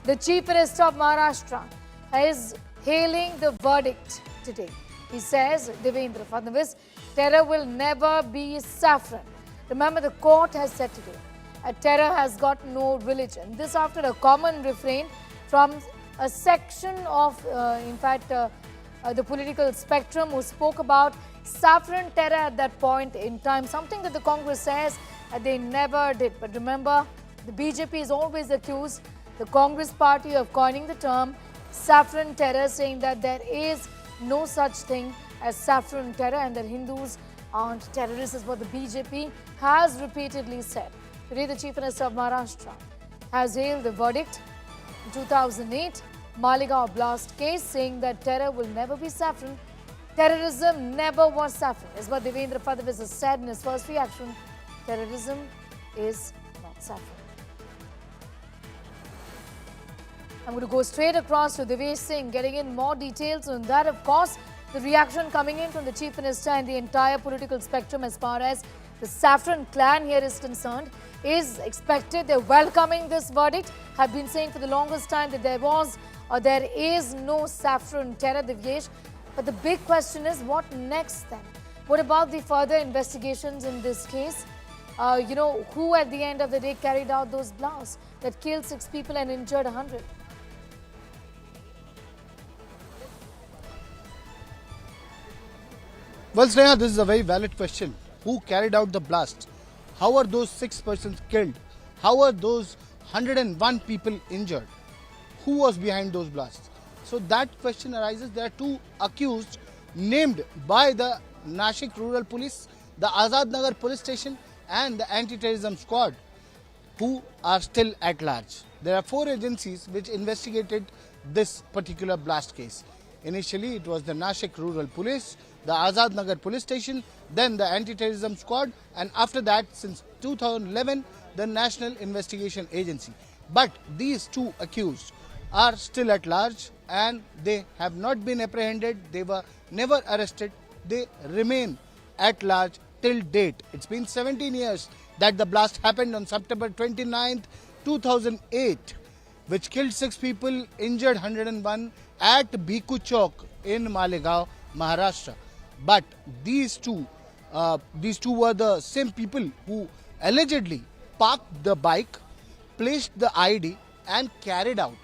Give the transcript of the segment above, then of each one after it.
The Chief Minister of Maharashtra is hailing the verdict today. He says, Devendra Fadnavis, terror will never be saffron. Remember, the court has said today, terror has got no religion. This after a common refrain from a section of, the political spectrum who spoke about saffron terror at that point in time, something that the Congress says they never did. But remember, the BJP is always accused the Congress party of coining the term saffron terror, saying that there is no such thing as saffron terror and that Hindus aren't terrorists, is what the BJP has repeatedly said. Today, the Chief Minister of Maharashtra has hailed the verdict in 2008 Malegaon blast case, saying that terror will never be saffron. Terrorism never was saffron, is what Devendra Fadnavis has said in his first reaction. Terrorism is not saffron. I'm going to go straight across to Devesh Singh, getting in more details on that. Of course, the reaction coming in from the Chief Minister and the entire political spectrum as far as the saffron clan here is concerned is expected. They're welcoming this verdict. Have been saying for the longest time that there was or there is no saffron terror, Devesh. But the big question is, what next then? What about the further investigations in this case? Who at the end of the day carried out those blasts that killed 6 people and injured 100? Well, Sneha, this is a very valid question. Who carried out the blast? How are those 6 persons killed? How are those 101 people injured? Who was behind those blasts? So that question arises. There are 2 accused named by the Nashik Rural Police, the Azad Nagar Police Station and the Anti-Terrorism Squad who are still at large. There are 4 agencies which investigated this particular blast case. Initially, it was the Nashik Rural Police, the Azad Nagar Police Station, then the Anti-Terrorism Squad, and after that, since 2011, the National Investigation Agency. But these 2 accused are still at large and they have not been apprehended. They were never arrested. They remain at large till date. It's been 17 years that the blast happened on September 29th, 2008, which killed 6 people, injured 101 at Bhiku Chowk in Malegaon, Maharashtra. But these two were the same people who allegedly parked the bike, placed the ID and carried out,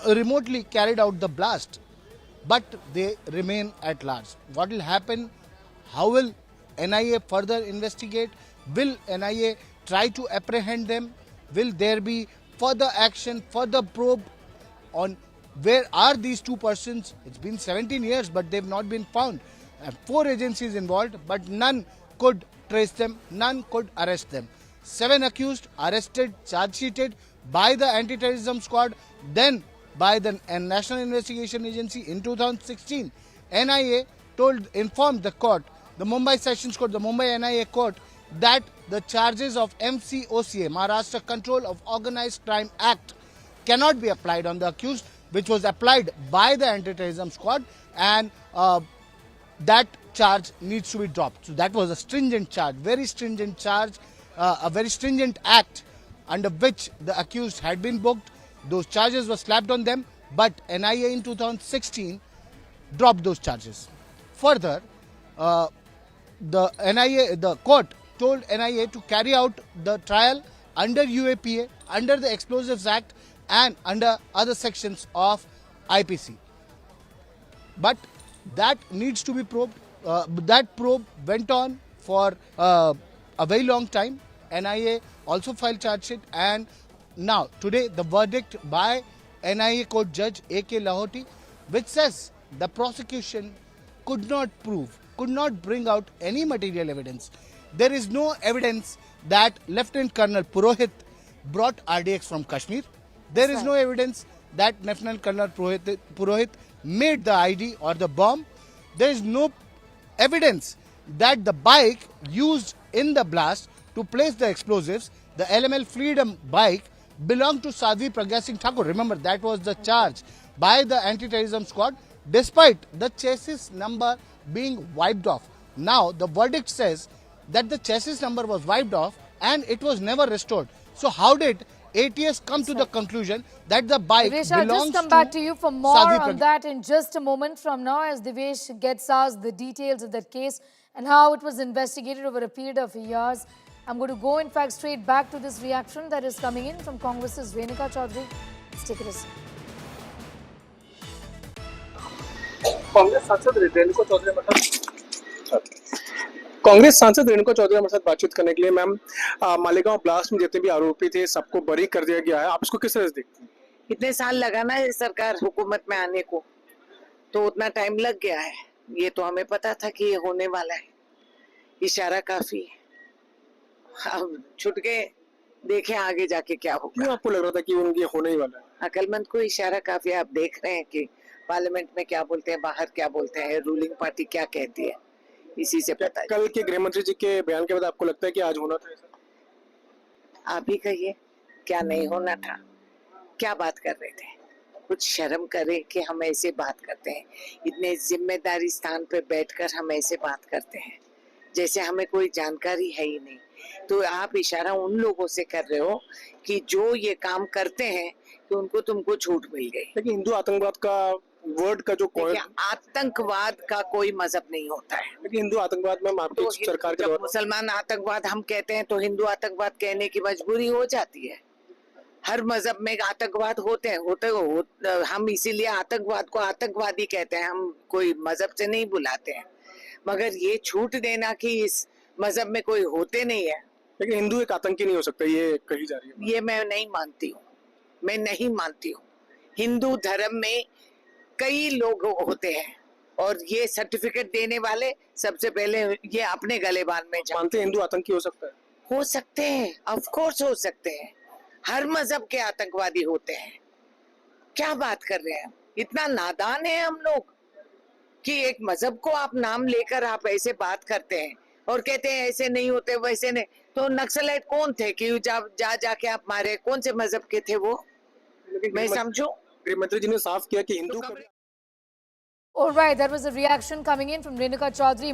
remotely carried out the blast. But they remain at large. What will happen? How will NIA further investigate? Will NIA try to apprehend them? Will there be further action, further probe on where are these 2 persons? It's been 17 years, but they've not been found. 4 agencies involved, but none could trace them, none could arrest them. 7 accused arrested, charge sheeted by the Anti-Terrorism Squad, then by the National Investigation Agency in 2016. NIA informed the court, the Mumbai Sessions Court, the Mumbai NIA Court, that the charges of MCOCA, Maharashtra Control of Organized Crime Act, cannot be applied on the accused, which was applied by the Anti-Terrorism Squad, and that charge needs to be dropped. So that was a stringent charge, very stringent charge, a very stringent act under which the accused had been booked. Those charges were slapped on them, but NIA in 2016 dropped those charges. Further, the court told NIA to carry out the trial under UAPA, under the Explosives Act and under other sections of IPC. But that needs to be probed. That probe went on for a very long time. NIA also filed charge sheet, and now today the verdict by NIA court judge A.K. Lahoti, which says the prosecution could not bring out any material evidence. There is no evidence that Lieutenant Colonel Purohit brought RDX from Kashmir. There is no evidence that Lieutenant Colonel Purohit made the ID or the bomb. There is no evidence that the bike used in the blast to place the explosives, the LML Freedom bike, belonged to Sadhvi Pragya Singh Thakur. Remember, that was the charge by the Anti-Terrorism Squad, despite the chassis number being wiped off. Now, the verdict says that the chassis number was wiped off and it was never restored. So, how did ATS come to the conclusion that the bike Devesh, I'll belongs just come back to you for more Sadhvi on Pragya. that in just a moment from now, as Devesh gets us the details of that case and how it was investigated over a period of years. I'm going to go, in fact, straight back to this reaction that is coming in from Congress's Renuka Chaudhary. Let's take a listen. Congress सांसद रेणुका चौधरी हमारे साथ बातचीत करने के लिए। Ma'am, Malegaon blast में जितने भी आरोपी थे सबको बरी कर दिया गया है, आप इसको किस तरह से देखते हैं? इतने साल लगा ना ये सरकार हुकूमत में आने को, तो उतना टाइम लग गया है। ये तो हमें पता था कि ये होने वाला है, इशारा काफी है। अब छुट गए, देखें आगे जाके क्या क्यों होगा। आपको लग रहा था कि उनके होने ही वाला है? अकलमंद को इशारा काफी है। आप देख रहे हैं कि पार्लियामेंट में क्या बोलते हैं, बाहर क्या बोलते हैं, रूलिंग पार्टी क्या कहती है, इसी से पता है। कल के गृह मंत्री जी के बयान के बाद आपको लगता है कि आज होना था ऐसा? आप ही कहिए, क्या नहीं होना था? क्या बात कर रहे थे? कुछ शर्म करें कि हम ऐसे बात करते हैं। इतने जिम्मेदारी स्थान पे बैठकर हम ऐसे बात करते हैं जैसे हमें कोई जानकारी है ही नहीं। तो आप इशारा उन लोगों से कर रहे हो कि जो ये काम करते हैं कि उनको तुमको छूट मिल गई। लेकिन हिंदू आतंकवाद का वर्ड का जो देखिए, आतंकवाद का कोई मजहब नहीं होता है। लेकिन हिंदू आतंकवाद में आपकी तो सरकार के जब द्वारा मुसलमान आतंकवाद हम कहते हैं तो हिंदू आतंकवाद कहने की मजबूरी हो जाती है। हर मजहब में आतंकवाद होते हैं, हम इसीलिए आतंकवाद को आतंकवादी कहते हैं, हम कोई मजहब से नहीं बुलाते हैं। मगर ये छूट देना कि इस मजहब में कोई होते नहीं है, लेकिन हिंदू एक आतंकी नहीं हो सकता, ये कही जा रही है। ये मैं नहीं मानती हूँ। मैं नहीं मानती हूँ। हिंदू धर्म में कई लोग होते हैं और ये सर्टिफिकेट देने वाले सबसे पहले ये अपने गले बांध में मानते हैं हिंदू आतंकी हो सकता है? हो सकते हैं, ऑफ कोर्स हो सकते हैं। हर मजहब के आतंकवादी होते हैं। क्या बात कर रहे हैं? इतना नादान है हम लोग कि एक मजहब को आप नाम लेकर आप ऐसे बात करते हैं और कहते हैं ऐसे नहीं होते, वैसे नहीं। तो नक्सलाइट कौन थे कि जाके आप मारे? कौन से मजहब के थे वो? मैं समझू। गृह मंत्री जी ने साफ किया कि Hindu All right, that was a reaction coming in from Renuka Chaudhary.